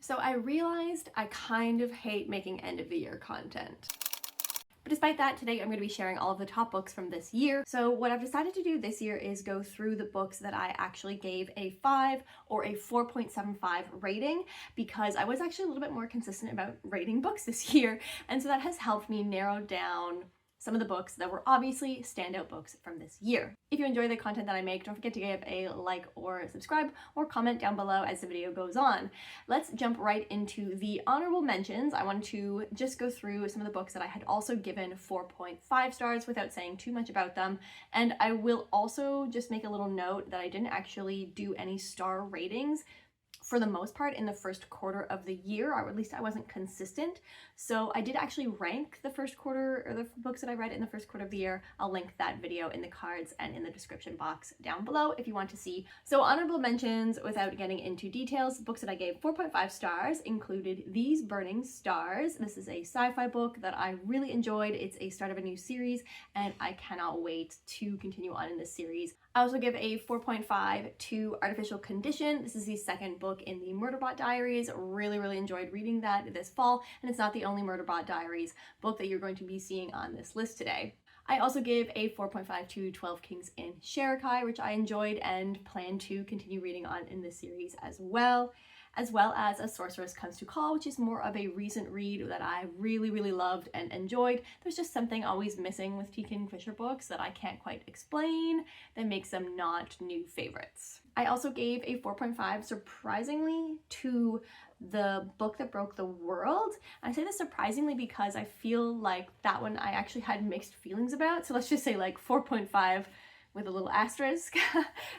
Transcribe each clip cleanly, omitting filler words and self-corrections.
So I realized I kind of hate making end of the year content. But despite that, today I'm going to be sharing all of the top books from this year. So what I've decided to do this year is go through the books that I actually gave a 5 or a 4.75 rating, because I was actually a little bit more consistent about rating books this year. And so that has helped me narrow down some of the books that were obviously standout books from this year. If you enjoy the content that I make, don't forget to give a like or subscribe or comment down below as the video goes on. Let's jump right into the honorable mentions. I want to just go through some of the books that I had also given 4.5 stars without saying too much about them. And I will also just make a little note that I didn't actually do any star ratings for the most part in the first quarter of the year, or at least I wasn't consistent. So I did actually rank the first quarter, or the books that I read in the first quarter of the year. I'll link that video in the cards and in the description box down below if you want to see. So honorable mentions, without getting into details, books that I gave 4.5 stars included These Burning Stars. This is a sci-fi book that I really enjoyed. It's a start of a new series and I cannot wait to continue on in this series. I also give a 4.5 to Artificial Condition. This is the second book in the Murderbot Diaries. Really enjoyed reading that this fall, and it's not the only Murderbot Diaries book that you're going to be seeing on this list today. I also give a 4.5 to 12 Kings in Sherikai, which I enjoyed and plan to continue reading on in this series as well as A Sorceress Comes to Call, which is more of a recent read that I really loved and enjoyed. There's just something always missing with T. Kingfisher books that I can't quite explain that makes them not new favorites. I also gave a 4.5 surprisingly to The Book That Broke the World. And I say this surprisingly because I feel like that one I actually had mixed feelings about. So let's just say like 4.5 with a little asterisk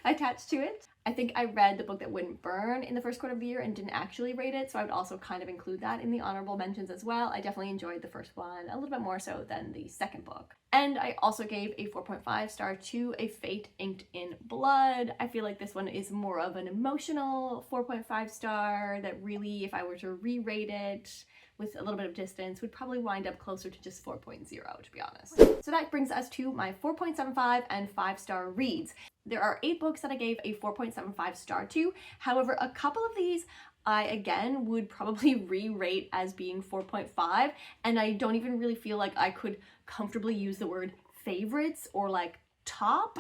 attached to it. I think I read The Book That Wouldn't Burn in the first quarter of the year and didn't actually rate it, so I would also kind of include that in the honorable mentions as well. I definitely enjoyed the first one a little bit more so than the second book. And I also gave a 4.5 star to A Fate Inked in Blood. I feel like this one is more of an emotional 4.5 star that really, if I were to re-rate it with a little bit of distance, would probably wind up closer to just 4.0, to be honest. So that brings us to my 4.75 and 5-star reads. There are 8 books that I gave a 4.75 star to. However, a couple of these I again would probably re-rate as being 4.5, and I don't even really feel like I could comfortably use the word favorites or like top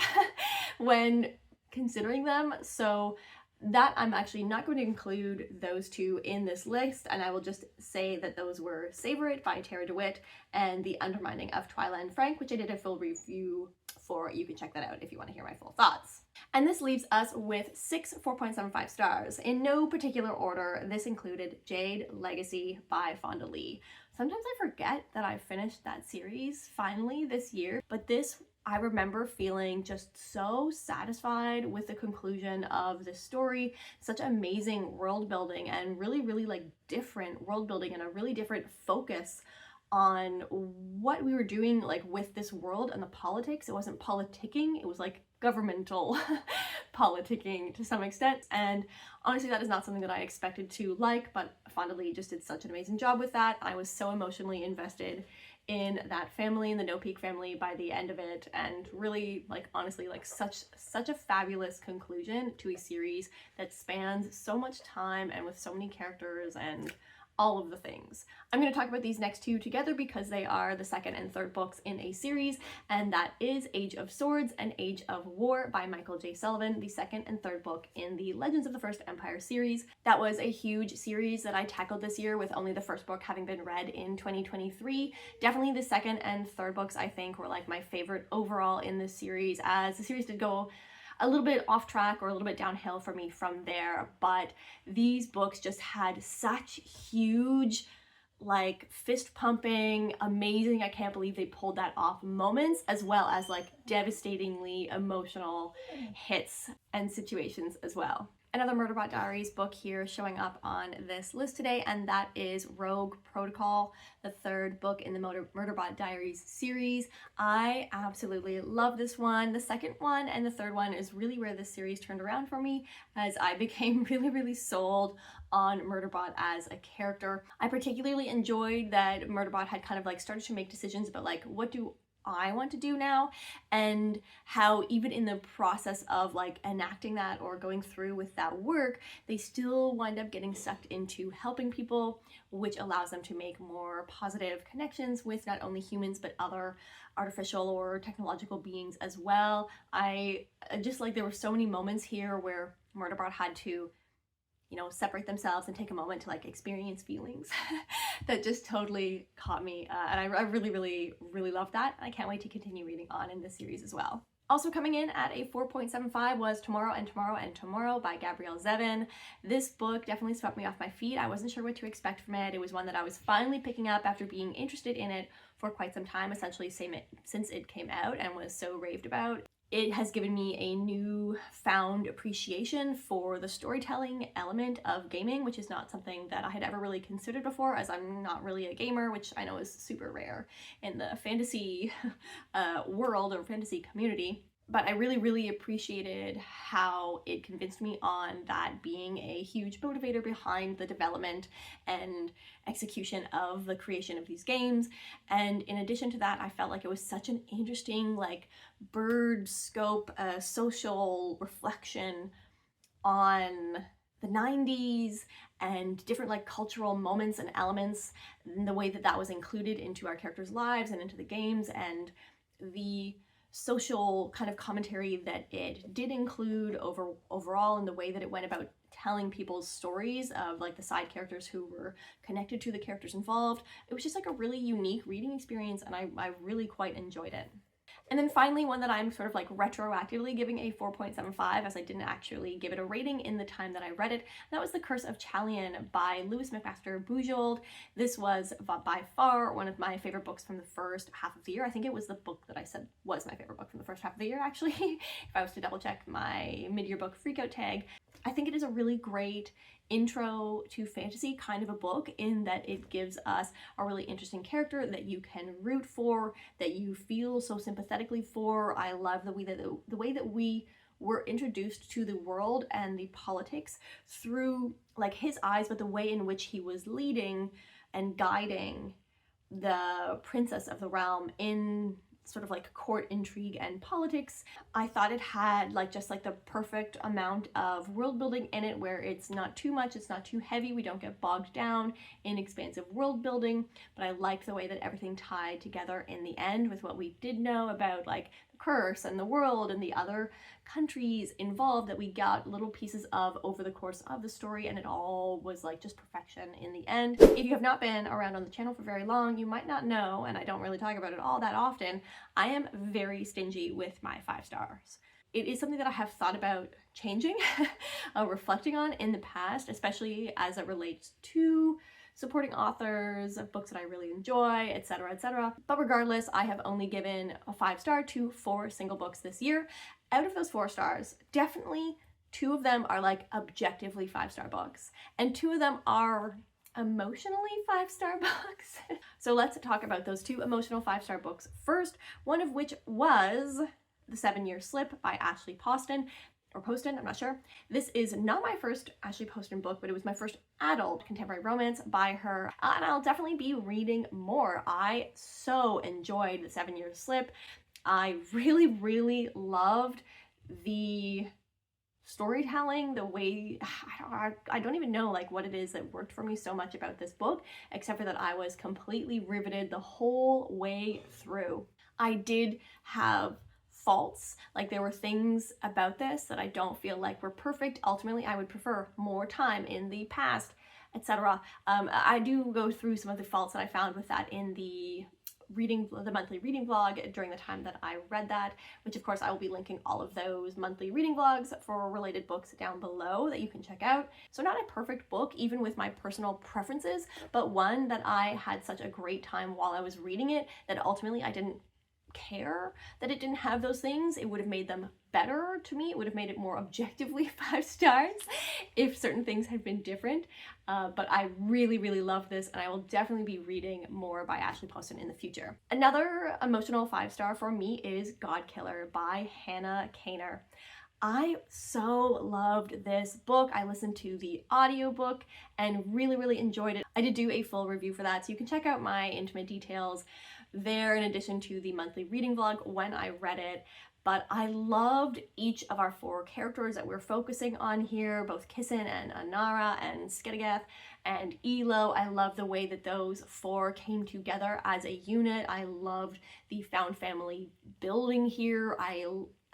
when considering them. So that I'm actually not going to include those two in this list, and I will just say that those were Savor It by Tara DeWitt and The Undermining of Twyla and Frank, which I did a full review for. You can check that out if you want to hear my full thoughts. And this leaves us with 6 4.75 stars. In no particular order, this included Jade Legacy by Fonda Lee. Sometimes I forget that I finished that series finally this year, but this I remember feeling just so satisfied with the conclusion of the story. Such amazing world building and really like different world building and a really different focus on what we were doing like with this world and the politics. It wasn't politicking, it was like governmental politicking to some extent. And honestly, that is not something that I expected to like, but Fonda Lee just did such an amazing job with that. I was so emotionally invested in that family, in the No Peak family, by the end of it, and really, like, honestly, like such a fabulous conclusion to a series that spans so much time and with so many characters and all of the things. I'm going to talk about these next two together because they are the second and third books in a series, and that is Age of Swords and Age of War by Michael J. Sullivan, the second and third book in the Legends of the First Empire series. That was a huge series that I tackled this year, with only the first book having been read in 2023. Definitely the second and third books, I think, were like my favorite overall in this series, as the series did go a little bit off track or a little bit downhill for me from there, but these books just had such huge, like, fist pumping, amazing, I can't believe they pulled that off moments, as well as like devastatingly emotional hits and situations as well. Another Murderbot Diaries book here showing up on this list today, and that is Rogue Protocol, the third book in the Murderbot Diaries series. I absolutely love this one. The second one and the third one is really where this series turned around for me, as I became really sold on Murderbot as a character. I particularly enjoyed that Murderbot had kind of like started to make decisions about like, what do I want to do now, and how even in the process of like enacting that or going through with that work, they still wind up getting sucked into helping people, which allows them to make more positive connections with not only humans but other artificial or technological beings as well. I just like, there were so many moments here where Murderbot had to, you know, separate themselves and take a moment to like experience feelings that just totally caught me. And I really, really, really love that. I can't wait to continue reading on in this series as well. Also coming in at a 4.75 was Tomorrow and Tomorrow and Tomorrow by Gabrielle Zevin. This book definitely swept me off my feet. I wasn't sure what to expect from it. It was one that I was finally picking up after being interested in it for quite some time, essentially since it came out and was so raved about. It has given me a newfound appreciation for the storytelling element of gaming, which is not something that I had ever really considered before, as I'm not really a gamer, which I know is super rare in the fantasy world or fantasy community. But I really, really appreciated how it convinced me on that being a huge motivator behind the development and execution of the creation of these games. And in addition to that, I felt like it was such an interesting, like, bird scope, social reflection on the 90s and different like cultural moments and elements, and the way that that was included into our characters' lives and into the games, and the social kind of commentary that it did include overall, in the way that it went about telling people's stories of like the side characters who were connected to the characters involved. It was just like a really unique reading experience, and I really quite enjoyed it. And then finally, one that I'm sort of like retroactively giving a 4.75, as I didn't actually give it a rating in the time that I read it. That was The Curse of Chalion by Louis McMaster Bujold. This was by far one of my favorite books from the first half of the year. I think it was the book that I said was my favorite book from the first half of the year, actually, if I was to double check my mid-year book freakout tag. I think it is a really great intro to fantasy kind of a book, in that it gives us a really interesting character that you can root for, that you feel so sympathetically for. I love the way that we were introduced to the world and the politics through like his eyes, but the way in which he was leading and guiding the princess of the realm in sort of like court intrigue and politics. I thought it had like just like the perfect amount of world building in it, where it's not too much, it's not too heavy, we don't get bogged down in expansive world building, but I liked the way that everything tied together in the end with what we did know about like the curse and the world and the other countries involved that we got little pieces of over the course of the story, and it all was like just perfection in the end. If you have not been around on the channel for very long, you might not know, and I don't really talk about it all that often, I am very stingy with my 5 stars. It is something that I have thought about changing, reflecting on in the past, especially as it relates to supporting authors of books that I really enjoy, etc., etc. But regardless, I have only given a 5 star to 4 single books this year. Out of those 4 stars, definitely 2 of them are like objectively 5-star books, and 2 of them are emotionally 5-star books. So let's talk about those 2 emotional 5-star books first, one of which was The 7-Year Slip by Ashley Poston, or Poston, I'm not sure. This is not my first Ashley Poston book, but it was my first adult contemporary romance by her, and I'll definitely be reading more. I so enjoyed The 7-Year Slip. I really, really loved the storytelling, the way, I don't even know like what it is that worked for me so much about this book, except for that I was completely riveted the whole way through. I did have faults, like there were things about this that I don't feel like were perfect. Ultimately, I would prefer more time in the past, etc. I do go through some of the faults that I found with that in the monthly reading vlog during the time that I read that, which of course I will be linking all of those monthly reading vlogs for related books down below that you can check out. So not a perfect book, even with my personal preferences, but one that I had such a great time while I was reading it that ultimately I didn't care that it didn't have those things. It would have made them better to me. It would have made it more objectively 5 stars if certain things had been different. But I really, really love this, and I will definitely be reading more by Ashley Poston in the future. Another emotional 5-star for me is Godkiller by Hannah Kaner. I so loved this book. I listened to the audiobook and really, really enjoyed it. I did do a full review for that, so you can check out my intimate details there in addition to the monthly reading vlog when I read it. But I loved each of our 4 characters that we're focusing on here, both Kissen and Anara and Skedagath and Elo. I love the way that those 4 came together as a unit. I loved the found family building here. I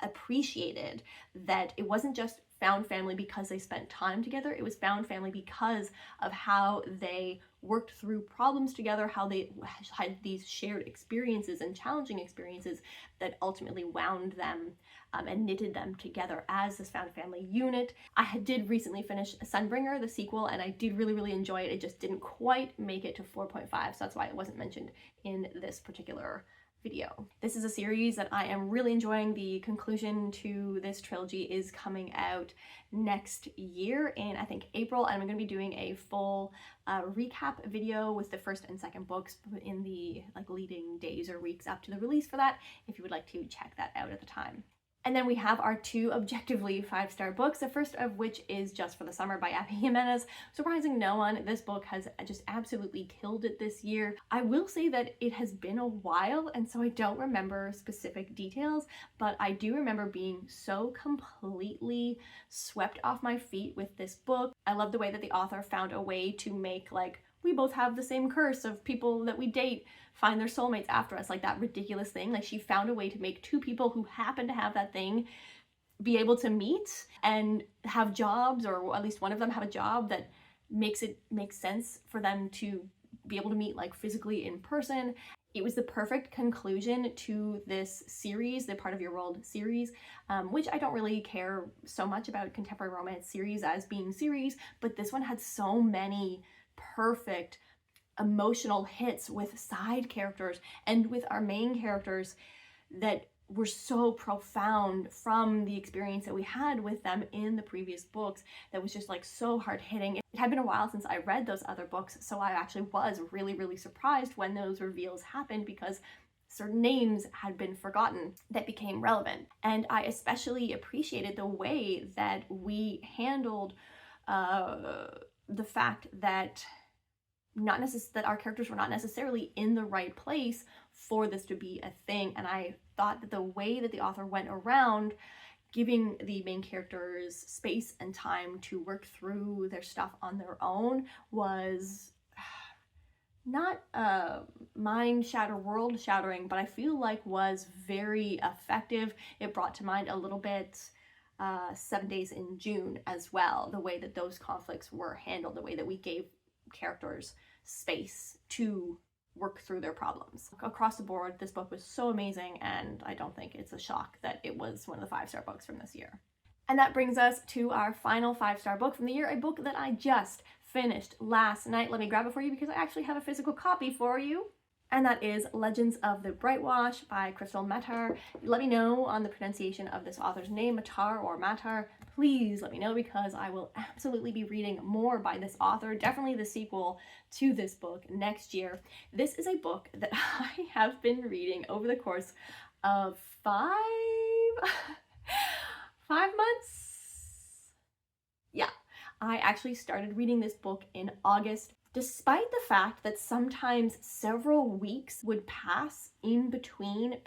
appreciated that it wasn't just found family because they spent time together. It was found family because of how they worked through problems together, how they had these shared experiences and challenging experiences that ultimately wound them and knitted them together as this found family unit. I did recently finish Sunbringer, the sequel, and I did really enjoy it. It just didn't quite make it to 4.5, so that's why it wasn't mentioned in this particular video. This is a series that I am really enjoying. The conclusion to this trilogy is coming out next year in, I think, April, and I'm going to be doing a full recap video with the first and second books in the leading days or weeks up to the release for that, if you would like to check that out at the time. And then we have our 2 objectively 5-star books, the first of which is Just for the Summer by Abby Jimenez. Surprising no one, this book has just absolutely killed it this year. I will say that it has been a while, and so I don't remember specific details, but I do remember being so completely swept off my feet with this book. I love the way that the author found a way to make, we both have the same curse of people that we date find their soulmates after us, that ridiculous thing. She found a way to make 2 people who happen to have that thing be able to meet and have jobs, or at least one of them have a job that makes it make sense for them to be able to meet physically in person. It was the perfect conclusion to this series, the Part of Your World series, which I don't really care so much about contemporary romance series as being series, but this one had so many perfect emotional hits with side characters and with our main characters that were so profound from the experience that we had with them in the previous books, that was just so hard hitting. It had been a while since I read those other books, so I actually was really surprised when those reveals happened, because certain names had been forgotten that became relevant. And I especially appreciated the way that we handled the fact that that our characters were not necessarily in the right place for this to be a thing. And I thought that the way that the author went around giving the main characters space and time to work through their stuff on their own was not mind shatter, world shattering, but I feel was very effective. It brought to mind a little bit 7 Days in June as well, the way that those conflicts were handled, the way that we gave characters space to work through their problems. Across the board, this book was so amazing, and I don't think it's a shock that it was one of the 5-star books from this year. And that brings us to our final 5-star book from the year, a book that I just finished last night. Let me grab it for you because I actually have a physical copy for you. And that is Legends of the Brightwash by Crystal Matar. Let me know on the pronunciation of this author's name, Matar or Matar. Please let me know, because I will absolutely be reading more by this author, definitely the sequel to this book next year. This is a book that I have been reading over the course of 5 months. Yeah, I actually started reading this book in August. Despite the fact that sometimes several weeks would pass in between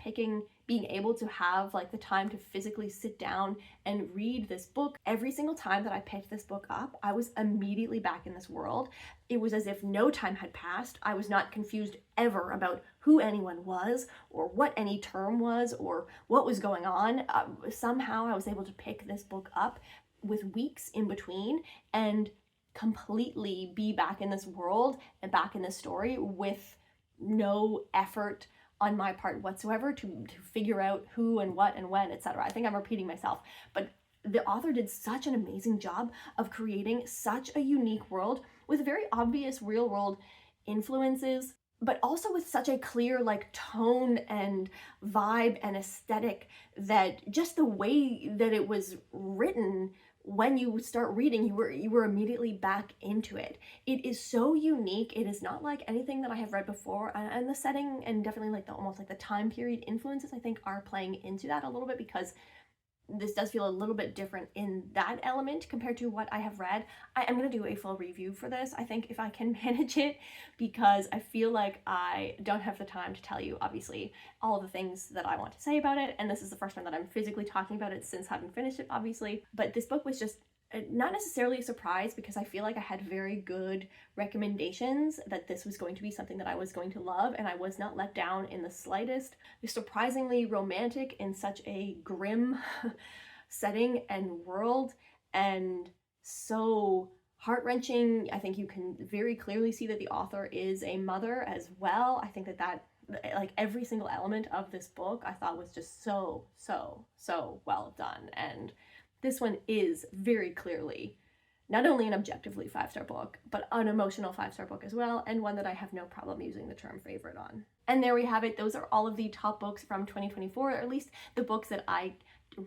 being able to have the time to physically sit down and read this book, every single time that I picked this book up, I was immediately back in this world. It was as if no time had passed. I was not confused ever about who anyone was, or what any term was, or what was going on. Somehow I was able to pick this book up with weeks in between and completely be back in this world and back in this story with no effort on my part whatsoever to figure out who and what and when, etc. I think I'm repeating myself, but the author did such an amazing job of creating such a unique world with very obvious real world influences, but also with such a clear tone and vibe and aesthetic, that just the way that it was written, when you start reading, you were immediately back into it. It is so unique. It is not like anything that I have read before, and the setting and definitely almost the time period influences, I think, are playing into that a little bit, because this does feel a little bit different in that element compared to what I have read. I am going to do a full review for this, I think, if I can manage it, because I feel like I don't have the time to tell you, obviously, all of the things that I want to say about it, and this is the first time that I'm physically talking about it since having finished it, obviously. But this book was just not necessarily a surprise, because I feel like I had very good recommendations that this was going to be something that I was going to love, and I was not let down in the slightest. It's surprisingly romantic in such a grim setting and world, and so heart-wrenching. I think you can very clearly see that the author is a mother as well. I think that like every single element of this book I thought was just so well done, and this one is very clearly not only an objectively 5-star book, but an emotional 5-star book as well, and one that I have no problem using the term favorite on. And there we have it. Those are all of the top books from 2024, or at least the books that I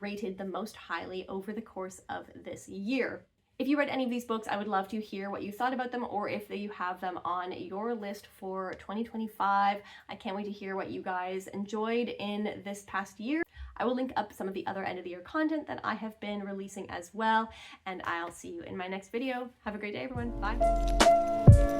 rated the most highly over the course of this year. If you read any of these books, I would love to hear what you thought about them, or if you have them on your list for 2025. I can't wait to hear what you guys enjoyed in this past year. I will link up some of the other end of the year content that I have been releasing as well, and I'll see you in my next video. Have a great day, everyone. Bye.